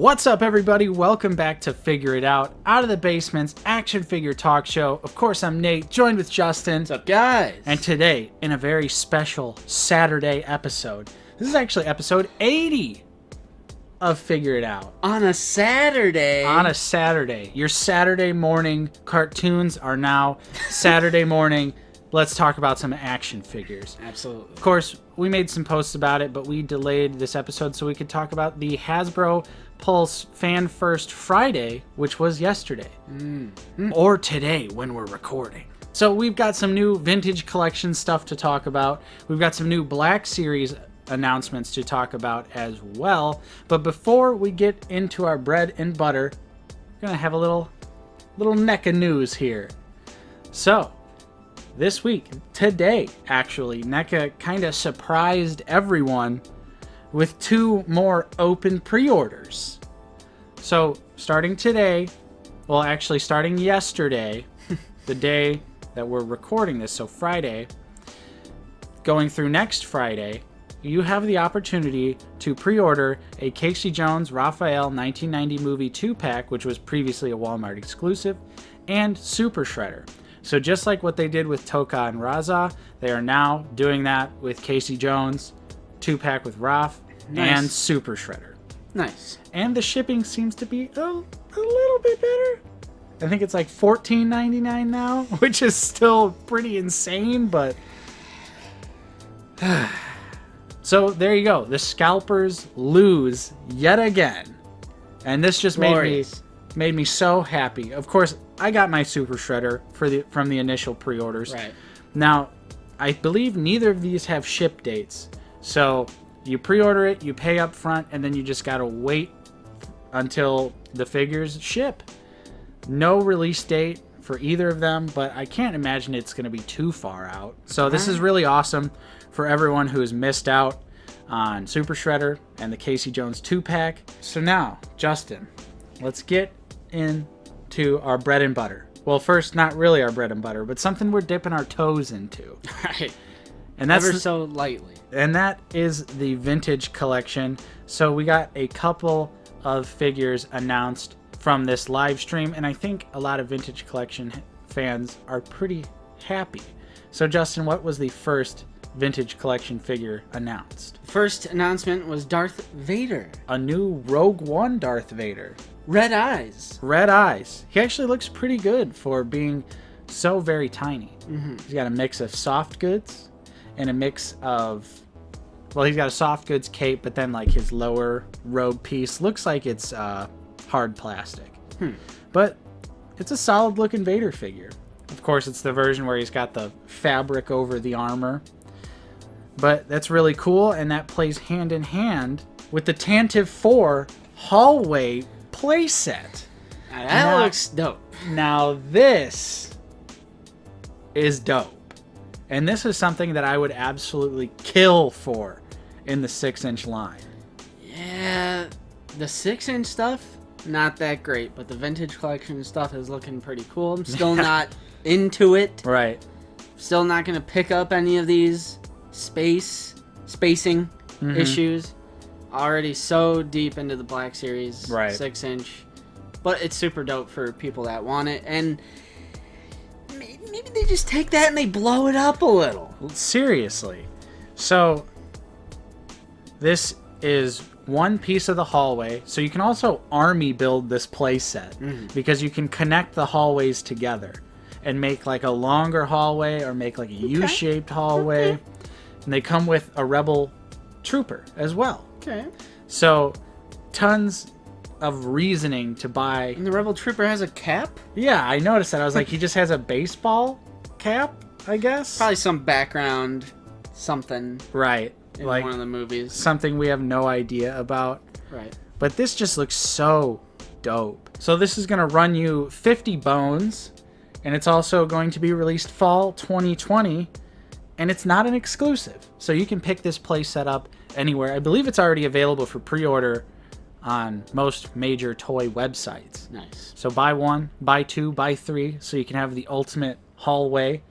What's up, everybody? Welcome back to Figure It Out of the Basement's action figure talk show. Of course, I'm Nate, joined with Justin. What's up, guys? And today, in a very special Saturday episode, this is actually episode 80 of Figure It Out. On a Saturday. On a Saturday. Your Saturday morning cartoons are now Saturday morning. Let's talk about some action figures. Absolutely. Of course, we made some posts about it, but we delayed this episode so we could talk about the Hasbro Pulse Fan First Friday, which was yesterday. Or today when we're recording. So we've got some new vintage collection stuff to talk about. We've got some new Black Series announcements to talk about as well. But before we get into our bread and butter, we're going to have a little NECA news here. So, this week, today actually, NECA kind of surprised everyone with 2 more open pre-orders. So, starting today, well actually starting yesterday, the day that we're recording this, so Friday, going through next Friday, you have the opportunity to pre-order a Casey Jones Raphael 1990 movie 2-pack, which was previously a Walmart exclusive, and Super Shredder. So just like what they did with Toka and Raza, they are now doing that with Casey Jones, 2-pack with Raph, and Super Shredder. Nice. And the shipping seems to be a little bit better. I think it's like $14.99 now, which is still pretty insane, but... So there you go. The scalpers lose yet again. And this just made me so happy. Of course, I got my Super Shredder from the initial pre-orders. Right. Now, I believe neither of these have ship dates. So you pre-order it, you pay up front, and then you just gotta wait until the figures ship. No release date for either of them, but I can't imagine it's gonna be too far out. So this is really awesome for everyone who has missed out on Super Shredder and the Casey Jones 2-pack. So now, Justin, let's get into our bread and butter. Well, first, not really our bread and butter, but something we're dipping our toes into. Right. And that's ever so lightly. And that is the vintage collection. So we got a couple of figures announced from this live stream, and I think a lot of vintage collection fans are pretty happy. So Justin, what was the first vintage collection figure announced? First announcement was Darth Vader. A new Rogue One Darth Vader. Red eyes. Red eyes. He actually looks pretty good for being so very tiny. He's got a mix of soft goods and a mix of... Well, he's got a soft goods cape, but then like his lower robe piece looks like it's hard plastic. But it's a solid looking Vader figure. Of course, it's the version where he's got the fabric over the armor. But that's really cool, and that plays hand in hand with the Tantive 4 hallway playset. That looks dope. Now this is dope. And this is something that I would absolutely kill for in the 6-inch line. Yeah, the 6-inch stuff, not that great, but the vintage collection stuff is looking pretty cool. I'm still not into it. Right. Still not going to pick up any of these spacing issues. Already so deep into the Black Series 6-inch. But it's super dope for people that want it. And maybe they just take that and they blow it up a little. Seriously. So this is one piece of the hallway. So you can also army build this playset because you can connect the hallways together and make like a longer hallway or make like a U-shaped hallway. And they come with a Rebel Trooper as well. Okay. So tons of reasoning to buy. And the Rebel Trooper has a cap? Yeah, I noticed that. I was like, he just has a baseball cap, I guess? Probably some background something. Right. In like one of the movies. Something we have no idea about. Right. But this just looks so dope. So this is going to run you 50 bones, and it's also going to be released fall 2020, and it's not an exclusive. So you can pick this playset up anywhere. I believe it's already available for pre-order on most major toy websites. Nice. So buy 1, buy 2, buy 3, so you can have the ultimate hallway.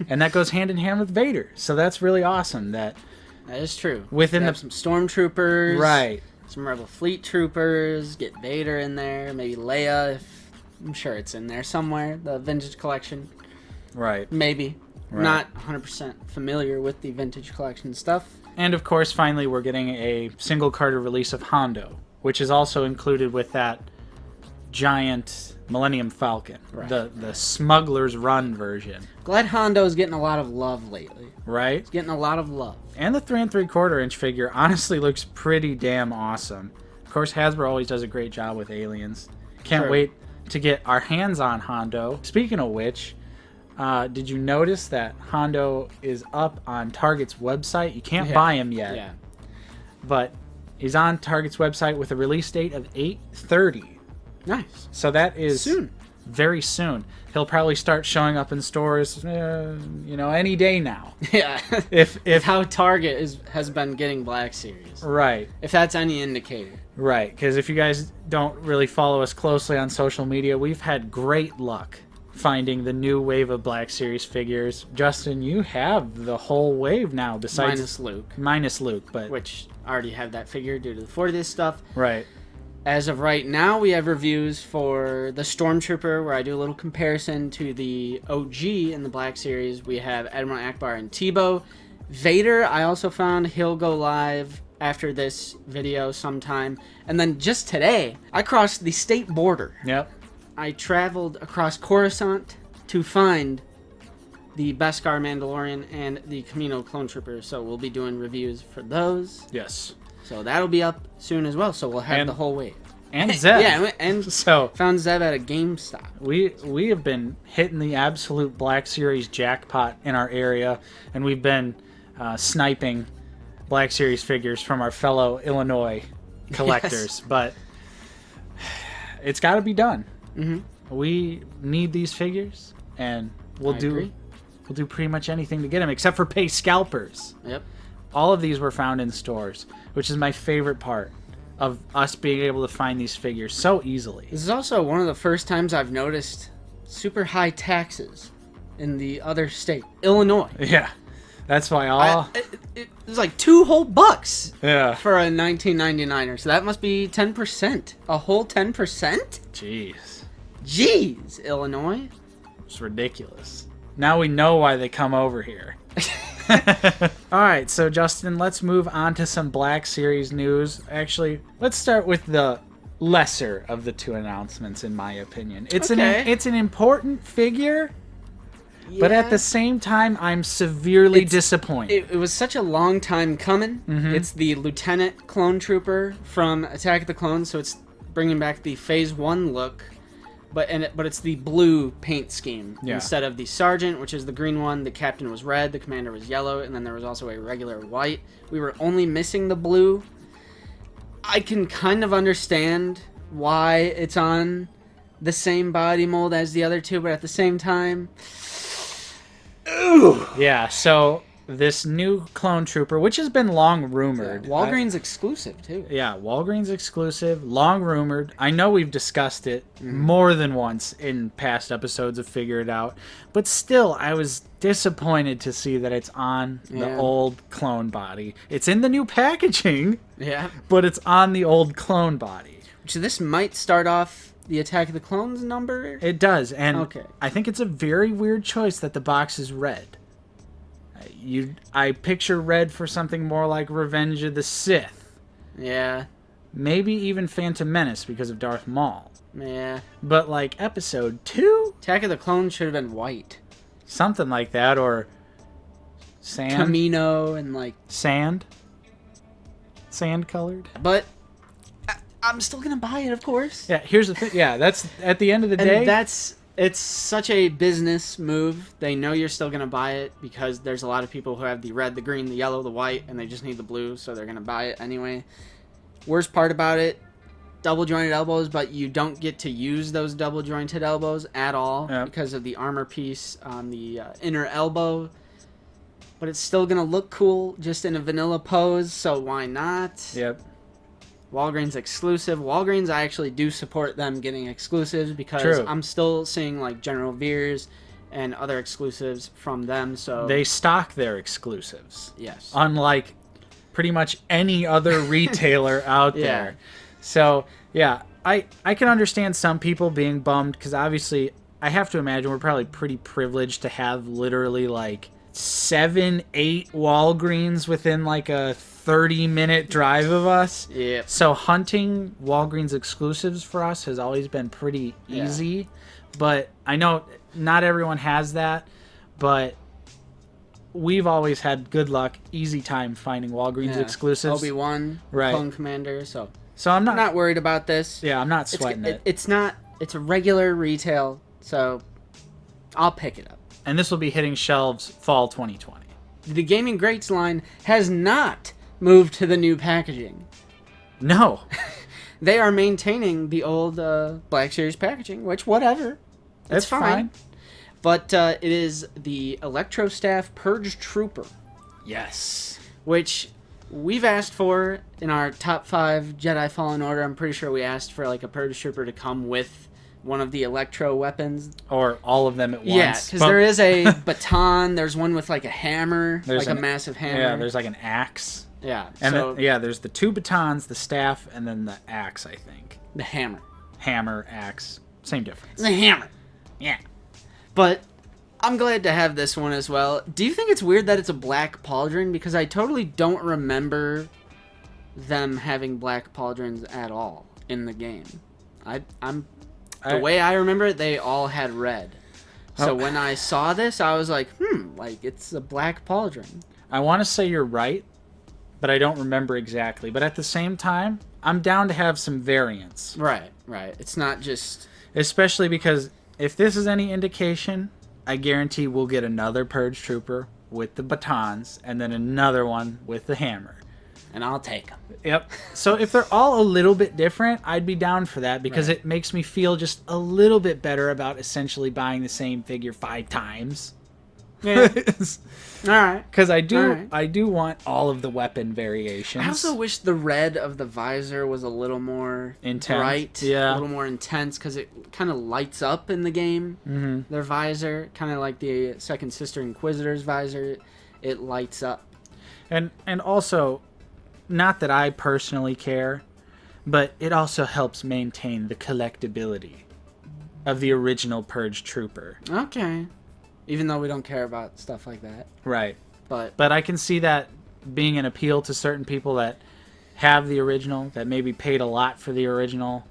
And that goes hand in hand with Vader. So that's really awesome. That is true. Within have some stormtroopers. Right. some Rebel Fleet troopers, get Vader in there, maybe Leia, I'm sure it's in there somewhere, the vintage collection. Right. Maybe. Right. Not 100% familiar with the vintage collection stuff. And of course, finally, we're getting a single carded release of Hondo, which is also included with that giant Millennium Falcon, the Smuggler's Run version. Glad Hondo's getting a lot of love lately. Right? It's getting a lot of love. And the 3 3/4 inch figure honestly looks pretty damn awesome. Of course, Hasbro always does a great job with aliens. Can't wait to get our hands on Hondo. Speaking of which, did you notice that Hondo is up on Target's website? You can't buy him yet. Yeah. But he's on Target's website with a release date of 8/30. Nice. So that is soon. Very soon. He'll probably start showing up in stores, any day now. Yeah. If how Target has been getting Black Series. Right. If that's any indicator. Right, because if you guys don't really follow us closely on social media, we've had great luck finding the new wave of Black Series figures. Justin, you have the whole wave now, besides Minus Luke, but which I already have that figure due to the 40th stuff. Right. As of right now, we have reviews for the Stormtrooper, where I do a little comparison to the OG in the Black Series. We have Admiral Akbar and Tebow. Vader, I also found he'll go live after this video sometime. And then just today, I crossed the state border. Yep. I traveled across Coruscant to find the Beskar Mandalorian and the Camino Clone Trooper. So we'll be doing reviews for those. Yes. So that'll be up soon as well. So we'll have the whole wave. And Zeb. Yeah, and so found Zeb at a GameStop. We have been hitting the absolute Black Series jackpot in our area, and we've been sniping Black Series figures from our fellow Illinois collectors. Yes. But it's got to be done. Mm-hmm. We need these figures, and we'll do pretty much anything to get them, except for pay scalpers. Yep. All of these were found in stores, which is my favorite part of us being able to find these figures so easily. This is also one of the first times I've noticed super high taxes in the other state, Illinois. Yeah, that's why it was like $2 whole bucks. Yeah. For a 1999er, so that must be 10%. A whole 10%? Jeez, Illinois. It's ridiculous. Now we know why they come over here. All right, so Justin, let's move on to some Black Series news. Actually, let's start with the lesser of the two announcements, in my opinion. It's an important figure, but at the same time, I'm severely disappointed. It was such a long time coming. Mm-hmm. It's the Lieutenant Clone Trooper from Attack of the Clones, so it's bringing back the Phase 1 look. But it's the blue paint scheme instead of the Sergeant, which is the green one. The Captain was red, the Commander was yellow, and then there was also a regular white. We were only missing the blue. I can kind of understand why it's on the same body mold as the other two, but at the same time... Ooh. Yeah, so this new Clone Trooper, which has been long rumored. Yeah, Walgreens exclusive, too. Yeah, Walgreens exclusive, long rumored. I know we've discussed it more than once in past episodes of Figure It Out, but still, I was disappointed to see that it's on the old clone body. It's in the new packaging, but it's on the old clone body. So this might start off the Attack of the Clones number? It does, and I think it's a very weird choice that the box is red. I picture red for something more like Revenge of the Sith. Yeah. Maybe even Phantom Menace because of Darth Maul. Yeah. But like Episode 2? Attack of the Clones should have been white. Something like that, or sand. Camino and like... Sand colored. But I'm still going to buy it, of course. Yeah, here's the thing. Yeah, that's at the end of the day. It's such a business move. They know you're still going to buy it because there's a lot of people who have the red, the green, the yellow, the white, and they just need the blue, so they're going to buy it anyway. Worst part about it, double jointed elbows, but you don't get to use those double jointed elbows at all because of the armor piece on the inner elbow. But it's still going to look cool just in a vanilla pose, so why not? Yep. Walgreens exclusive. Walgreens, I actually do support them getting exclusives because I'm still seeing like General Veers and other exclusives from them. So they stock their exclusives. Yes. Unlike pretty much any other retailer out there. So, yeah, I can understand some people being bummed because obviously I have to imagine we're probably pretty privileged to have literally like 7, 8 Walgreens within like a 30-minute drive of us. Yeah. So hunting Walgreens exclusives for us has always been pretty easy. But I know not everyone has that, but we've always had good luck, easy time finding Walgreens exclusives. Obi-Wan, Clone Commander, so I'm not worried about this. Yeah, I'm not sweating it. It's a regular retail, so I'll pick it up. And this will be hitting shelves fall 2020. The Gaming Greats line has not moved to the new packaging. No. They are maintaining the old Black Series packaging, which, whatever. It's fine. But it is the Electro Staff Purge Trooper. Yes. Which we've asked for in our top 5 Jedi Fallen Order. I'm pretty sure we asked for like a Purge Trooper to come with one of the Electro weapons. Or all of them at once. Yeah, because there is a baton. There's one with like a hammer. There's like a massive hammer. Yeah, there's like an axe. Yeah. And there's the 2 batons, the staff, and then the axe, I think. The hammer. Hammer, axe. Same difference. The hammer. Yeah. But I'm glad to have this one as well. Do you think it's weird that it's a black pauldron? Because I totally don't remember them having black pauldrons at all in the game. The way I remember it, they all had red. So when I saw this, I was like, like it's a black pauldron. I want to say you're right, but I don't remember exactly. But at the same time, I'm down to have some variants. Right. It's not just... Especially because if this is any indication, I guarantee we'll get another Purge Trooper with the batons and then another one with the hammer. And I'll take them. Yep. So if they're all a little bit different, I'd be down for that because it makes me feel just a little bit better about essentially buying the same figure 5 times. Yeah. All right. Because I do want all of the weapon variations. I also wish the red of the visor was a little more intense, bright, a little more intense, because it kind of lights up in the game. Mm-hmm. Their visor, kind of like the Second Sister Inquisitor's visor, it lights up. And also, not that I personally care, but it also helps maintain the collectability of the original Purge Trooper. Okay. Even though we don't care about stuff like that. Right. But I can see that being an appeal to certain people that have the original, that maybe paid a lot for the original,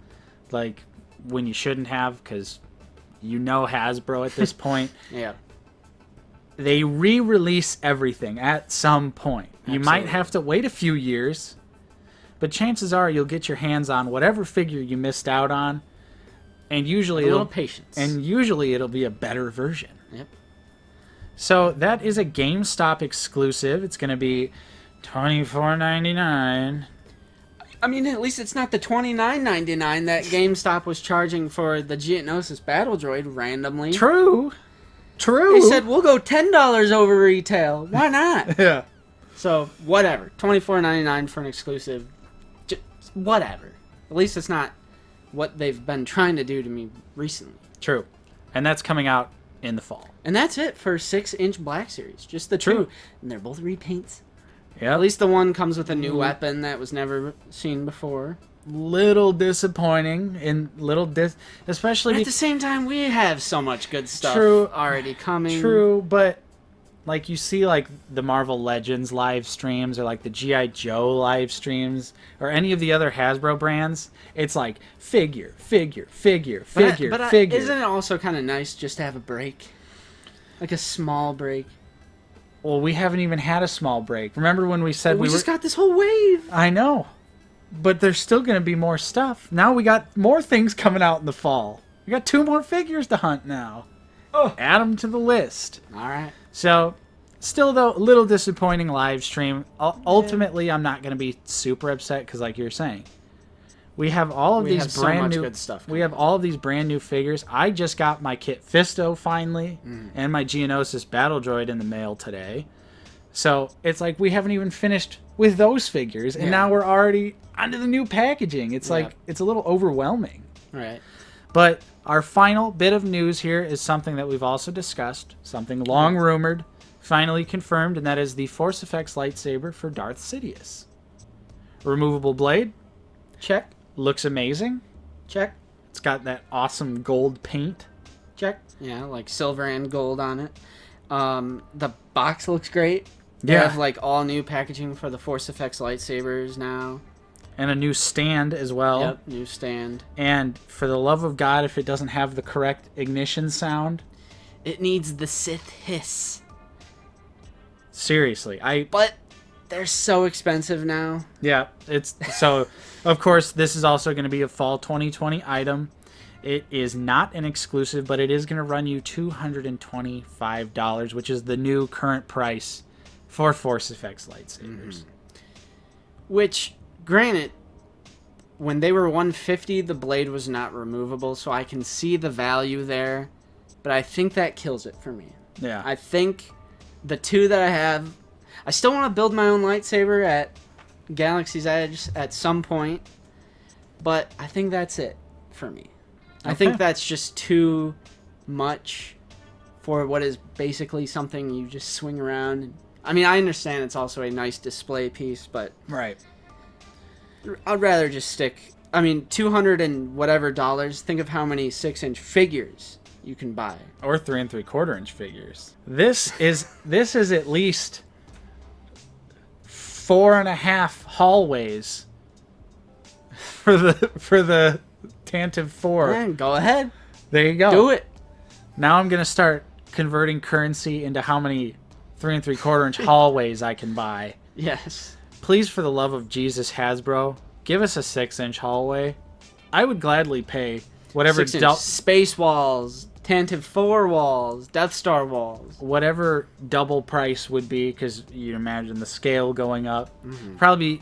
like when you shouldn't have, because you know Hasbro at this point. Yeah. They re-release everything at some point. You might have to wait a few years, but chances are you'll get your hands on whatever figure you missed out on, and usually patience. And usually it'll be a better version. Yep. So that is a GameStop exclusive. It's going to be $24.99. I mean, at least it's not the $29.99 that GameStop was charging for the Geonosis Battle Droid randomly. True. They said, we'll go $10 over retail. Why not? Yeah. So, whatever. $24.99 for an exclusive. Just whatever. At least it's not what they've been trying to do to me recently. True. And that's coming out in the fall. And that's it for 6-inch Black Series. Just the 2. And they're both repaints. Yeah. At least the one comes with a new weapon that was never seen before. Little disappointing and especially at the same time we have so much good stuff already coming. True, but like you see like the Marvel Legends live streams or like the G.I. Joe live streams or any of the other Hasbro brands, it's like figure. Isn't it also kind of nice just to have a break? Like a small break. Well, we haven't even had a small break. Remember when we said we just got this whole wave? I know. But there's still going to be more stuff. Now we got more things coming out in the fall. We got 2 more figures to hunt now. Oh, add them to the list. All right. So, still though, a little disappointing live stream. Ultimately, I'm not going to be super upset because, like you're saying, we have all of these brand new good stuff. We have all of these brand new figures. I just got my Kit Fisto finally, and my Geonosis Battle Droid in the mail today. So it's like we haven't even finished with those figures, and now we're already onto the new packaging. It's like it's a little overwhelming. Right. But our final bit of news here is something that we've also discussed, something long rumored, finally confirmed, and that is the Force Effects lightsaber for Darth Sidious. Removable blade. Check. Looks amazing. Check. It's got that awesome gold paint. Check. Yeah, like silver and gold on it. The box looks great. They Yeah. have like all new packaging for the Force Effects lightsabers now. And a new stand as well. Yep, new stand. And for the love of God, if it doesn't have the correct ignition sound, it needs the Sith hiss. Seriously, But they're so expensive now. Yeah, it's so. Of course, this is also going to be a fall 2020 item. It is not an exclusive, but it is going to run you $225, which is the new current price for Force Effects lightsabers. Which, granted, when they were $150, the blade was not removable, so I can see the value there. But I think that kills it for me. Yeah. I think the two that I have, I still want to build my own lightsaber at Galaxy's Edge at some point, but I think that's it for me. Okay. I think that's just too much for what is basically something you just swing around. I mean, I understand it's also a nice display piece, but Right. I'd rather just stick. I mean, $200 and whatever dollars. Think of how many 6-inch figures you can buy, Or 3 3/4 inch figures. This is at least 4.5 hallways for the Tantive 4. Man, go ahead. There you go. Do it. Now I'm gonna start converting currency into how many 3 3/4 inch hallways I can buy. Yes. Please, for the love of Jesus, Hasbro, give us a 6-inch hallway. I would gladly pay whatever 6-inch space walls, Tantive 4 walls, Death Star walls. whatever double price would be, because you imagine the scale going up. Probably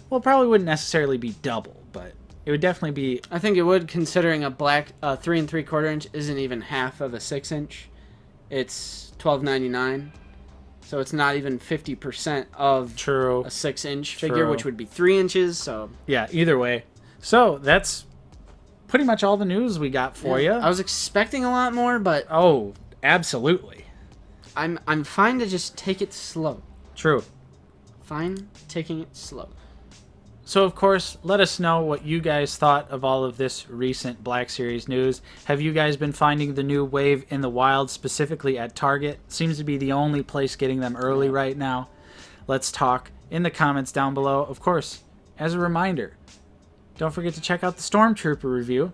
wouldn't necessarily be double, but it would definitely be. I think it would, considering a black 3 3/4 inch isn't even half of a 6-inch. It's $12.99, so it's not even 50% of True. a 6-inch figure, True. which would be 3 inches. So Yeah, either way. So that's pretty much all the news we got for you. I was expecting a lot more, but Oh, absolutely. I'm fine to just take it slow. True. Fine taking it slow. So, of course, let us know what you guys thought of all of this recent Black Series news. Have you guys been finding the new wave in the wild, specifically at Target? Seems to be the only place getting them early right now. Let's talk in the comments down below. Of course, as a reminder, don't forget to check out the Stormtrooper review.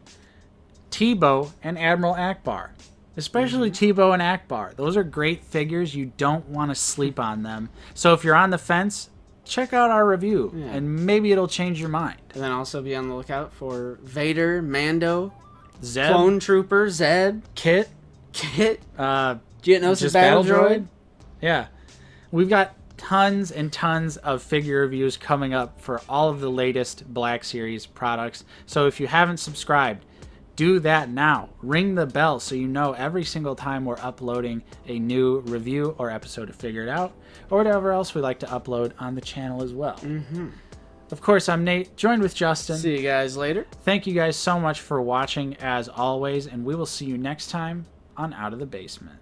Tebow and Admiral Akbar. Especially Tebow and Akbar. Those are great figures. You don't want to sleep on them. So if you're on the fence, check out our review, and maybe it'll change your mind. And then also be on the lookout for Vader, Mando, Zeb, Clone Trooper, Zeb, Kit, Geonosis just Battle Droid. Yeah. We've got tons and tons of figure reviews coming up for all of the latest Black Series products. So if you haven't subscribed, do that now. Ring the bell so you know every single time we're uploading a new review or episode of Figure It Out, or whatever else we like to upload on the channel as well. Of course, I'm Nate, joined with Justin. See you guys later. Thank you guys so much for watching as always, and we will see you next time on Out of the Basement.